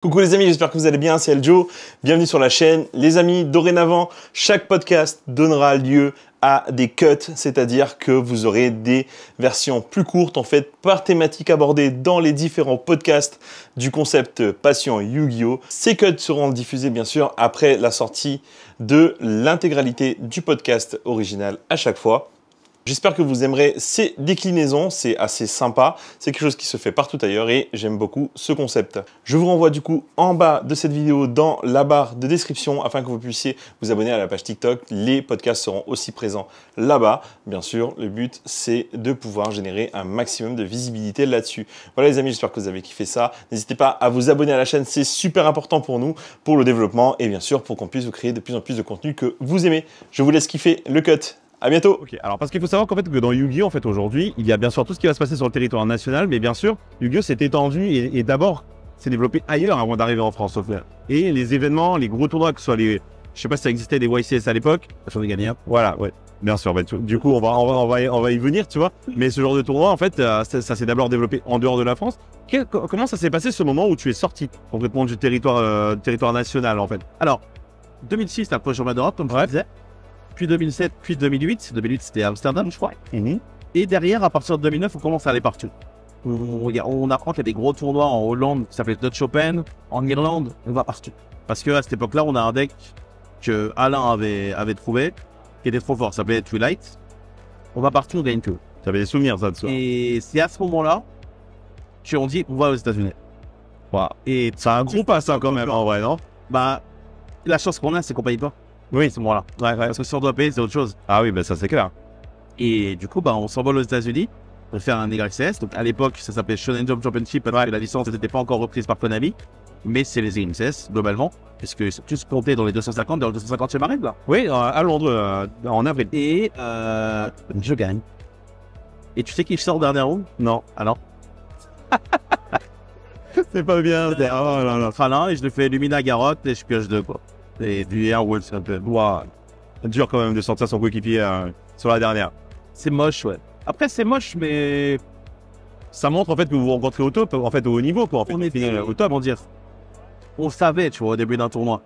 Coucou les amis, j'espère que vous allez bien, c'est Eljo, bienvenue sur la chaîne. Les amis, dorénavant, chaque podcast donnera lieu à des cuts, c'est-à-dire que vous aurez des versions plus courtes, en fait, par thématique abordée dans les différents podcasts du concept Passion Yu-Gi-Oh! Ces cuts seront diffusés, bien sûr, après la sortie de l'intégralité du podcast original à chaque fois. J'espère que vous aimerez ces déclinaisons, c'est assez sympa, c'est quelque chose qui se fait partout ailleurs et j'aime beaucoup ce concept. Je vous renvoie du coup en bas de cette vidéo dans la barre de description afin que vous puissiez vous abonner à la page TikTok. Les podcasts seront aussi présents là-bas. Bien sûr, le but c'est de pouvoir générer un maximum de visibilité là-dessus. Voilà les amis, j'espère que vous avez kiffé ça. N'hésitez pas à vous abonner à la chaîne, c'est super important pour nous, pour le développement et bien sûr pour qu'on puisse vous créer de plus en plus de contenu que vous aimez. Je vous laisse kiffer le cut. À bientôt. Ok, alors parce qu'il faut savoir qu'en fait que dans Yu-Gi-Oh! En fait aujourd'hui, il y a bien sûr tout ce qui va se passer sur le territoire national, mais bien sûr, Yu-Gi-Oh! S'est étendu et d'abord s'est développé ailleurs avant d'arriver en France. Et les événements, les gros tournois, que ce soit les, je sais pas si ça existait des YCS à l'époque, j'en ai gagné un. Voilà, ouais, bien sûr. Bah, du coup, on va y venir, tu vois. Mais ce genre de tournoi, en fait, ça s'est d'abord développé en dehors de la France. Comment ça s'est passé ce moment où tu es sorti complètement du territoire national, en fait? Alors, 2006, t'as le premier championnat d'Europe, comme je disais. Puis 2007, puis 2008. 2008, c'était Amsterdam, je crois. Et derrière, à partir de 2009, on commence à aller partout. On apprend qu'il y a des gros tournois en Hollande qui s'appellent Dutch Open. En Irlande, on va partout. Parce qu'à cette époque-là, on a un deck que Alain avait trouvé, qui était trop fort, ça s'appelait Twilight. On va partout, on gagne tout. Tu avais des souvenirs, ça, de ça. Et c'est à ce moment-là qu'on dit on va aux États-Unis. Wow. Et c'est un gros pas, ça, quand même, en vrai, non? Bah, la chance qu'on a, c'est qu'on paye pas. Oui, à ce moment-là. Ouais. Parce que si on doit payer, c'est autre chose. Ah oui, bah ça c'est clair. Et du coup, bah, on s'envole aux États-Unis pour faire un YCS. Donc à l'époque, ça s'appelait Shonen Jump Championship parce que la licence n'était pas encore reprise par Konami. Mais c'est les YCS globalement, puisque c'est tous comptés dans les 250, dans le 250e arène là. Oui, à Londres, en avril. Et je gagne. Et tu sais qui sort dernier round? Non. Alors c'est pas bien. Oh là là. Enfin, et je le fais Lumina Garotte et je pioche deux quoi. Et du Airwolf, c'est un peu. Wow. Dur quand même de sortir son coéquipier sur la dernière. C'est moche, ouais. Après, c'est moche, mais ça montre en fait que vous vous rencontrez au top, en fait au haut niveau, quoi. En fait, on est au top, on dire. On savait, tu vois, au début d'un tournoi,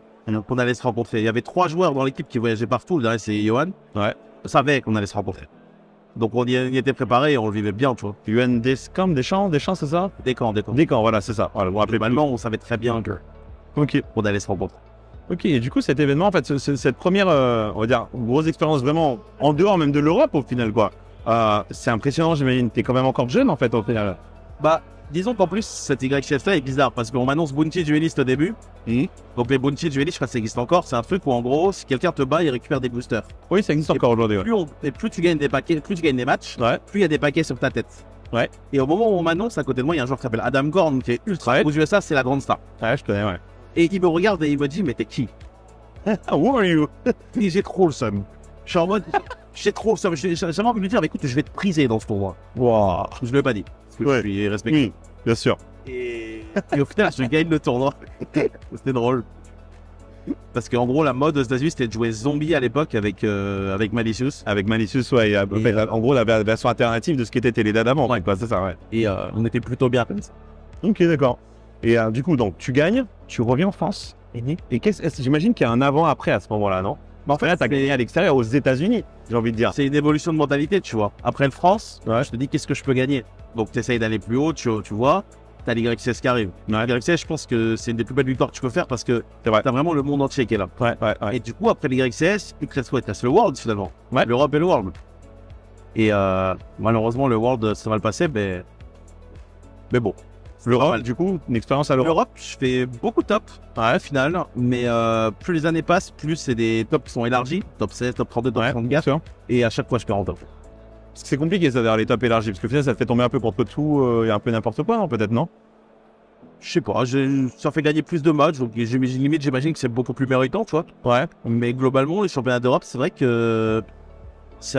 qu'on allait se rencontrer. Il y avait 3 joueurs dans l'équipe qui voyageaient partout. Le dernier, c'est Johan. Ouais. On savait qu'on allait se rencontrer. Donc on y était préparé et on le vivait bien, tu vois. Johan Deschamps, c'est ça? Des camps, voilà, c'est ça. Voilà, globalement, on savait très bien qu'on allait se rencontrer. Ok, et du coup, cet événement, en fait, cette première, on va dire, grosse expérience vraiment en dehors même de l'Europe, au final, quoi. C'est impressionnant, j'imagine. T'es quand même encore jeune, en fait, au final. Bah, disons qu'en plus, cette YCS-là est bizarre, parce qu'on m'annonce Bounty Duelist au début. Donc les Bounty Duelist, je crois que ça existe encore. C'est un truc où, en gros, si quelqu'un te bat, il récupère des boosters. Oui, ça existe encore aujourd'hui. Et plus tu gagnes des paquets, plus tu gagnes des matchs, plus il y a des paquets sur ta tête. Ouais. Et au moment où on m'annonce, à côté de moi, il y a un joueur qui s'appelle Adam Gorn, qui est ultra. Aux USA, c'est la grande star. Ouais, je connais, ouais. Et il me regarde et il me dit, mais t'es qui? Who are you? Et j'ai trop le seum. Je suis en mode, j'ai trop le seum. J'ai jamais envie de lui dire, mais écoute, je vais te priser dans ce tournoi. Wow. Je ne l'ai pas dit. Parce que je suis respectueux. Bien sûr. Et au final, je gagne le tournoi. C'était drôle. Parce qu'en gros, la mode aux États-Unis, c'était de jouer zombie à l'époque avec Malicious. Avec Malicious, ouais. En gros, la version alternative de ce qu'était Télédad avant. Ouais, c'est ça, ouais. Et on était plutôt bien comme ça. Ok, d'accord. Et du coup, donc, tu gagnes, tu reviens en France. Et j'imagine qu'il y a un avant-après à ce moment-là, non? En fait, là, tu as gagné à l'extérieur, aux États-Unis, j'ai envie de dire. C'est une évolution de mentalité, tu vois. Après le France, je te dis qu'est-ce que je peux gagner. Donc, tu essayes d'aller plus haut, tu vois. Tu as l'YCS qui arrive. L'YCS, je pense que c'est une des plus belles victoires que tu peux faire parce que tu as vraiment le monde entier qui est là. Et du coup, après l'YCS, il te reste le World finalement. L'Europe et le World. Et malheureusement, le World, ça va le passer, mais bon. L'Europe, du coup, une expérience à l'Europe. L'Europe, je fais beaucoup de top, final, mais plus les années passent, plus c'est des tops qui sont élargis, top 16, top 32, top 34, et à chaque fois je perds en top. Parce que c'est compliqué ça d'ailleurs les tops élargis, parce que finalement ça te fait tomber un peu contre tout et un peu n'importe quoi, non, peut-être, non? Je sais pas, ça fait gagner plus de matchs, donc limite j'imagine que c'est beaucoup plus méritant, tu vois. Ouais. Mais globalement, les championnats d'Europe, c'est vrai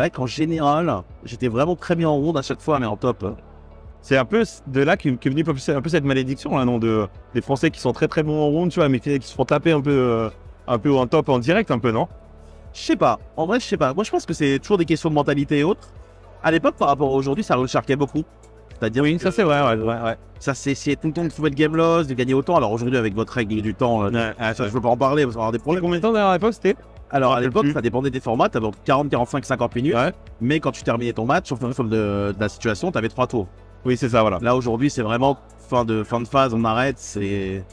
qu'en général, j'étais vraiment très bien en ronde à chaque fois, mais en top. C'est un peu de là qu'est venue un peu cette malédiction, là, non, des Français qui sont très très bons en round, tu vois, mais qui se font taper un peu en top en direct, un peu, non? Je sais pas. En vrai, je sais pas. Moi, je pense que c'est toujours des questions de mentalité et autres. À l'époque, par rapport à aujourd'hui, ça recharquait beaucoup. C'est-à-dire Oui, ça c'est vrai, ouais. ça c'est essayer tout le temps de trouver le game loss, de gagner autant. Alors aujourd'hui avec votre règle du temps, ça, je veux pas en parler, parce qu'on va avoir des problèmes. Combien de temps d'ailleurs à l'époque c'était? Alors à rappelle l'époque, plus. ça dépendait des formats, t'avais entre 40, 45, 50 minutes. Ouais. Mais quand tu terminais ton match, en fonction de la situation, t'avais 3 tours. Oui, c'est ça, voilà. Là aujourd'hui, c'est vraiment fin de phase, on arrête, c'est...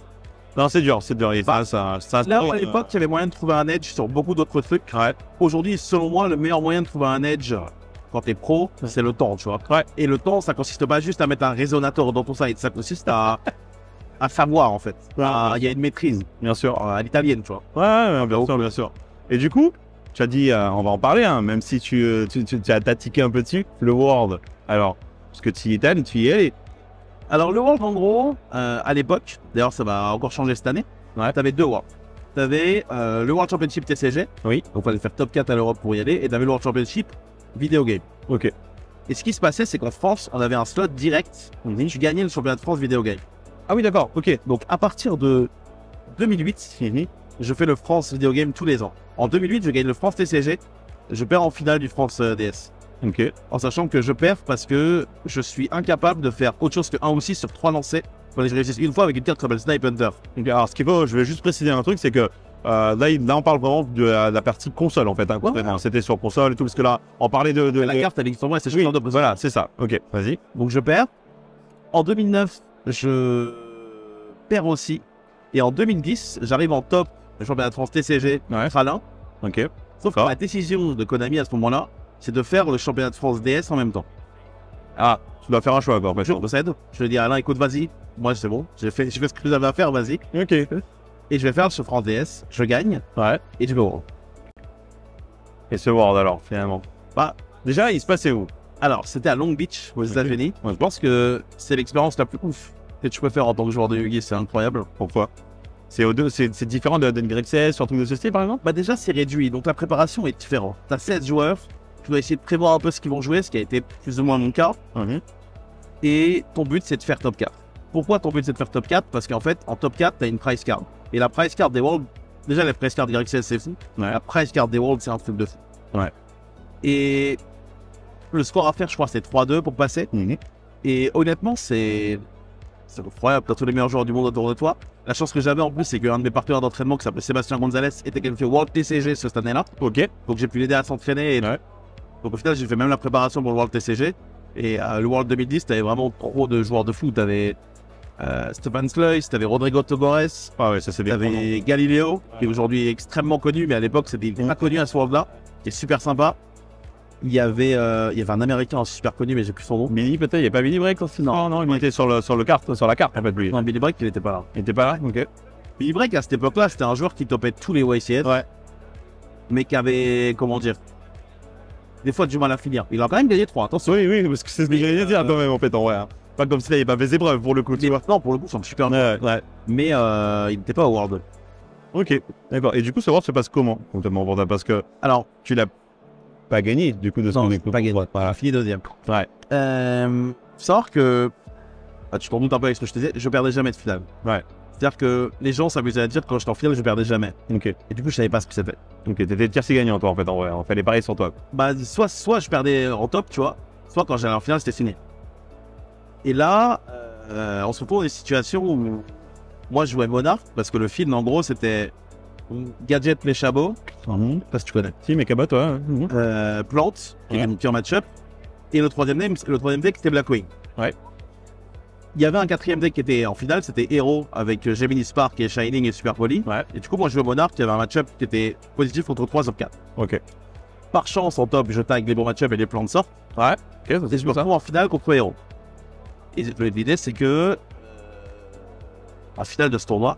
Non, c'est dur. Et Bah, ça Là, à l'époque, il y avait moyen de trouver un edge sur beaucoup d'autres trucs. Ouais. Aujourd'hui, selon moi, le meilleur moyen de trouver un edge quand t'es pro, c'est le temps, tu vois. Ouais. Et le temps, ça consiste pas juste à mettre un résonateur dans ton site, ça consiste à savoir, en fait. Il y a une maîtrise, Bien sûr. à l'italienne, tu vois. Ouais, bien sûr. Et du coup, tu as dit, on va en parler, hein, même si tu as tiqué un peu dessus, le World. Alors, parce que tu y es allé, tu y es allé. Alors, le World, en gros, à l'époque, d'ailleurs, ça va encore changer cette année, t'avais 2 Worlds. T'avais le World Championship TCG, Oui. donc il fallait faire top 4 à l'Europe pour y aller, et t'avais le World Championship Video Game. Ok. Et ce qui se passait, c'est qu'en France, on avait un slot direct, tu gagnais le championnat de France Video Game. Ah oui, d'accord, ok. Donc, à partir de 2008, je fais le France Video Game tous les ans. En 2008, je gagne le France TCG, je perds en finale du France DS. Ok. En sachant que je perds parce que je suis incapable de faire autre chose que 1 ou 6 sur 3 lancers. Fallait que je réussisse une fois avec une carte qui s'appelle Snipe Hunter. Donc, alors, ce qu'il faut, je vais juste préciser un truc, c'est que là, on parle vraiment de la partie console en fait. Hein, Ouais. C'était sur console et tout, parce que là, on parlait de La carte, elle existe en vrai, c'est Oui, juste en double. voilà, c'est ça. Ok, vas-y. Donc je perds. En 2009, je perds aussi. Et en 2010, j'arrive en top du championnat de France TCG Ouais. Tralin. Ok. Sauf que la décision de Konami à ce moment-là, c'est de faire le championnat de France DS en même temps. Ah, tu dois faire un choix quoi. En fait. Je procède. Je dis à Alain, écoute, vas-y. Moi, c'est bon. Je fais ce que vous avez à faire, vas-y. Ok. Et je vais faire ce France DS. Je gagne. Ouais. Et je vais au World. Et ce World alors, finalement. Bah, Déjà, il se passait où? alors, c'était à Long Beach, aux États-Unis. Ouais. Je pense que c'est l'expérience la plus ouf que tu peux faire en tant que joueur de Yu-Gi. C'est incroyable. Pourquoi? C'est différent d'une GrexS sur un truc de ce style par exemple? Bah déjà c'est réduit, donc la préparation est différente. T'as 16 joueurs, tu dois essayer de prévoir un peu ce qu'ils vont jouer, ce qui a été plus ou moins mon cas. Et ton but c'est de faire top 4. Pourquoi ton but c'est de faire top 4? Parce qu'en fait en top 4 t'as une prize card. Et la prize card des Worlds, déjà la prize card des GrexS c'est fou. Ouais. La prize card des Worlds c'est un truc de fou. Ouais. Et le score à faire je crois c'est 3-2 pour passer. Et honnêtement c'est incroyable, t'as tous les meilleurs joueurs du monde autour de toi. La chance que j'avais en plus, c'est qu'un de mes partenaires d'entraînement qui s'appelait Sébastien Gonzalez était qualifié World TCG cette année-là. Ok. Donc j'ai pu l'aider à s'entraîner. Ouais. Donc au final, j'ai fait même la préparation pour le World TCG. Et le World 2010, t'avais vraiment trop de joueurs de foot. T'avais Stefan Sluis, t'avais Rodrigo Togores, Ah ouais, ça c'est bien. t'avais Galileo, qui est aujourd'hui extrêmement connu, mais à l'époque, c'était pas connu à ce World-là, qui est super sympa. Il y avait un Américain super connu, mais j'ai plus son nom. Billy peut-être, il n'y a pas Billy Break aussi? Non, il était sur la carte en fait lui. Non, Billy Break, il était pas là. Il était pas là? Ok. Billy Break, à cette époque-là, c'était un joueur qui topait tous les YCS. Ouais. Mais qui avait, comment dire, des fois du mal à finir. Il a quand même gagné 3, attention. Oui, parce que c'est ce que j'allais dire quand même en fait en vrai. Hein. Pas comme s'il n'avait pas fait ses preuves pour le coup, tu vois. Non, pour le coup, c'est un super. Ouais. Mais il n'était pas au World. Ok, d'accord. Et du coup, ce World se passe comment complètement pour toi? Parce que Alors, tu l'as pas gagné du coup de ce non, qu'on je écoute. peux pas gagner. Voilà. Fini deuxième. Ouais. Faut savoir que, tu t'en doutes un peu avec ce que je te disais, je perdais jamais de finale. Ouais. C'est-à-dire que les gens s'amusaient à dire que quand j'étais en finale, je perdais jamais. Ok. Et du coup, je savais pas ce que c'était. Donc t'étais tiercé gagnant toi en fait en vrai. On fait les paris sur toi. Bah, soit je perdais en top, tu vois, soit quand j'allais en finale, c'était fini. Et là, on se retrouve dans des situations où moi je jouais Monarch, parce que le film en gros c'était Gadget les Chabots, je sais pas si tu connais. Si, mais Cabot, ouais. Plante, qui Ouais. est mon pire match-up. Et le troisième deck c'était Blackwing. Ouais. Il y avait un quatrième deck qui était en finale, c'était Hero avec Gemini Spark et Shining et Super Poly. Ouais. Et du coup, moi je jouais Monarch, il y avait un match-up qui était positif contre 3 sur 4. Ok. Par chance, en top, je tag les bons match-up et les plans de sortent. Ouais. Ok, Et je me retrouve en finale contre Hero. Et l'idée, c'est que en finale de ce tournoi,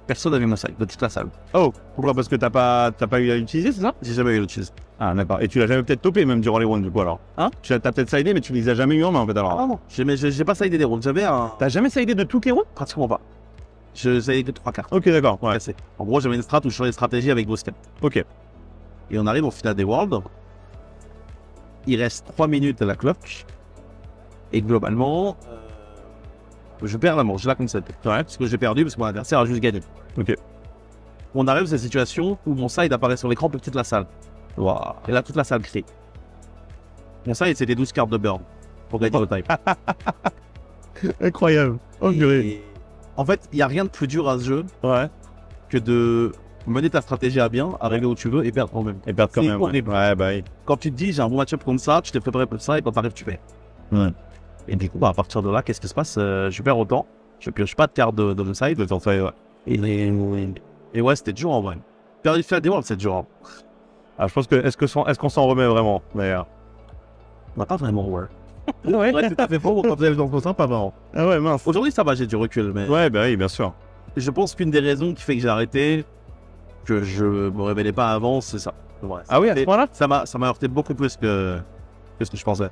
personne n'avait mon side de toute la salle. Oh, pourquoi? Parce que t'as pas eu à l'utiliser, c'est ça? J'ai jamais eu le cheese. Ah d'accord. Et tu l'as jamais peut-être topé même durant les rounds du coup alors? Hein? Tu t'as peut-être sidé mais tu les as jamais eu en main en fait alors? Ah non, j'ai pas sidé des rounds. J'avais un. T'as jamais sidé de toutes les rounds? Pratiquement pas. Je sidé que 3 cartes. Ok, d'accord. Ouais. Cassé. En gros, j'avais une strat où je changeais de stratégie avec vos cartes. Ok. Et on arrive au final des Worlds. Il reste 3 minutes à la clock. Et globalement, je perds la manche, je la concède. Ouais. Parce que j'ai perdu, parce que mon adversaire a juste gagné. Ok. On arrive à cette situation où mon side apparaît sur l'écran pour toute la salle. Wow. Et là, toute la salle crie. Mon side, c'était 12 cartes de burn. pour gagner au time. Incroyable. Oh, purée. Et en fait, il n'y a rien de plus dur à ce jeu Ouais. que de mener ta stratégie à bien, arriver où tu veux et perdre quand même. Et perdre quand C'est même. Ouais. horrible. Ouais, bah oui. Quand tu te dis j'ai un bon match-up contre ça, tu t'es préparé pour ça et quand t'arrives, tu perds. Ouais. Et du coup, bah, à partir de là, qu'est-ce qui se passe? Je perds autant, je pioche pas de carte de le side. De temps, ouais. Et ouais, c'était dur en vrai. Perdre du des Worlds, c'est dur. Hein. Ah, je pense que est-ce qu'on s'en remet vraiment d'ailleurs? On pas vraiment, ouais. Ouais. Ouais, tout à fait faux. Quand vous avez dans ça, pas marrant. Ah ouais, mince. Aujourd'hui, ça va, j'ai du recul, mais Ouais, bah oui, bien sûr. je pense qu'une des raisons qui fait que j'ai arrêté, que je me révélais pas avant, c'est ça. Ouais, Ah oui, à ce point-là? ça m'a heurté beaucoup plus que ce que je pensais.